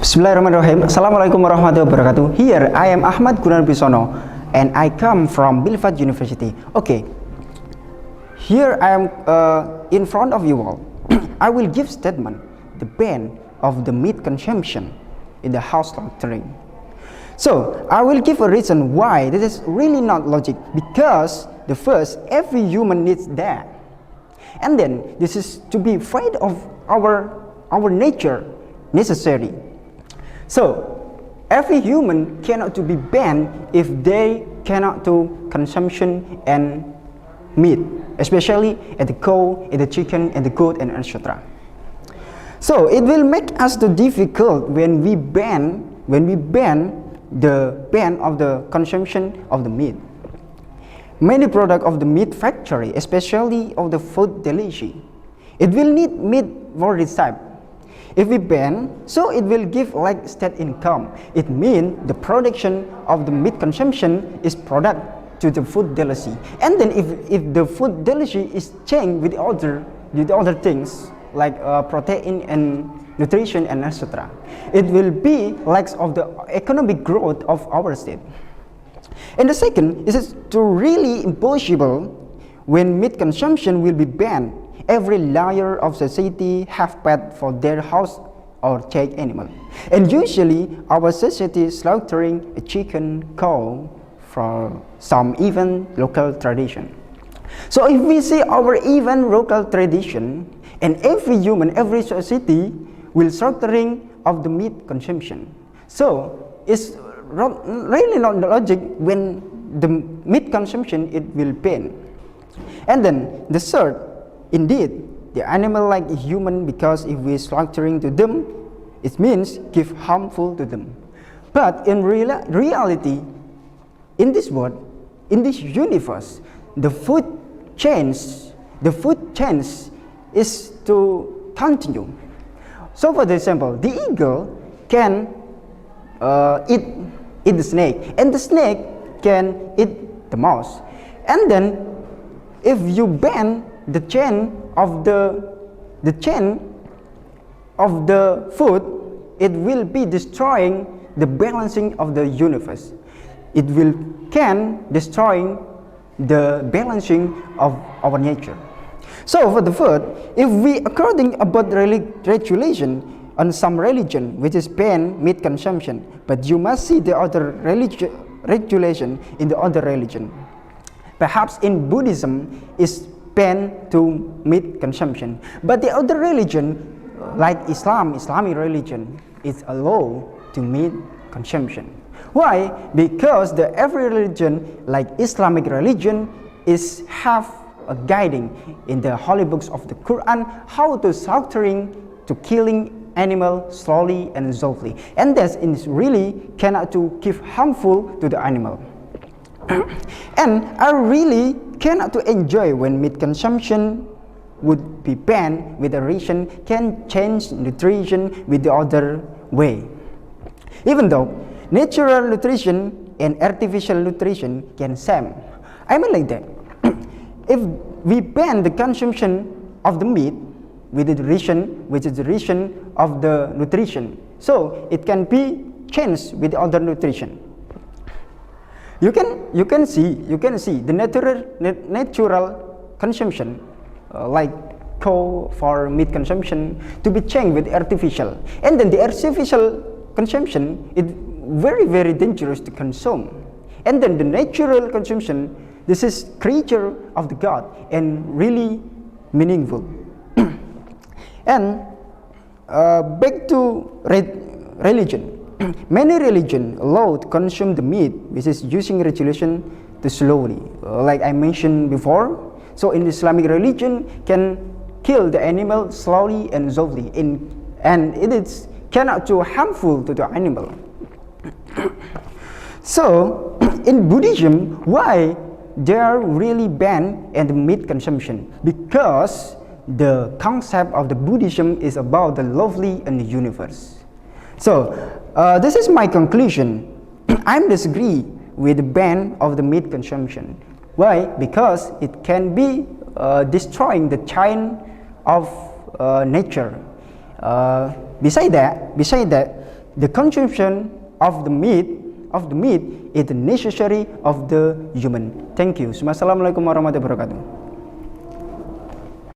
Bismillahirrahmanirrahim. Assalamualaikum warahmatullahi wabarakatuh. Here I am Ahmad Wibisono and I come from Bilfat University. Okay, here I am in front of you all. I will give statement the ban of the meat consumption in the house slaughtering. So I will give a reason why this is really not logic, because the first, every human needs that, and then this is to be afraid of our nature necessary. So every human cannot to be banned if they cannot do consumption and meat, especially at the cow, at the chicken, and the goat, and etc. So it will make us too difficult when we ban the ban of the consumption of the meat. Many products of the meat factory, especially of the food delivery, it will need meat for this type. If we ban, so it will give like state income. It means the production of the meat consumption is product to the food delivery. And then if the food delivery is changed with other things like protein and nutrition and etc., it will be like of the economic growth of our state. And the second is to really impossible when meat consumption will be banned. Every layer of society have pet for their house or take animal, and usually our society is slaughtering a chicken, cow for some even local tradition. So if we see our even local tradition, and every human, every society will slaughtering of the meat consumption, so it's really not logic when the meat consumption it will ban. And then the third, indeed, the animal like a human, because if we slaughtering to them, it means give harmful to them. But in reality, in this world, in this universe, the food chain is to continue. So for example, the eagle can eat the snake, and the snake can eat the mouse. And then if you ban the chain of the food, it will be destroying the balancing of the universe. It can destroying the balancing of our nature. So for the food, if we according about regulation on some religion which is ban meat consumption, but you must see the other regulation in the other religion. Perhaps in Buddhism is ban to meat consumption, but the other religion like Islamic religion is allowed to meat consumption. Why? Because the every religion like Islamic religion is have a guiding in the holy books of the Quran how to slaughtering, to killing animal slowly and softly, and that is really cannot to give harmful to the animal. And I really cannot to enjoy when meat consumption would be banned with a ration can change nutrition with the other way. Even though natural nutrition and artificial nutrition can same. I mean like that. If we ban the consumption of the meat with the ration, which is the ration of the nutrition, so it can be changed with the other nutrition. You can see the natural consumption like cow for meat consumption to be changed with artificial, and then the artificial consumption is very dangerous to consume, and then the natural consumption, this is creature of the God and really meaningful. And back to religion. Many religions allow to consume the meat, which is using regulation to slowly, like I mentioned before. So in Islamic religion, can kill the animal slowly and softly, and it is cannot too harmful to the animal. So in Buddhism, why they are really banned and the meat consumption? Because the concept of the Buddhism is about the lovely and the universe. So this is my conclusion. I disagree with the ban of the meat consumption. Why? Because it can be destroying the chain of nature. Besides that, the consumption of the meat is the necessary of the human. Thank you. Assalamualaikum warahmatullahi wabarakatuh.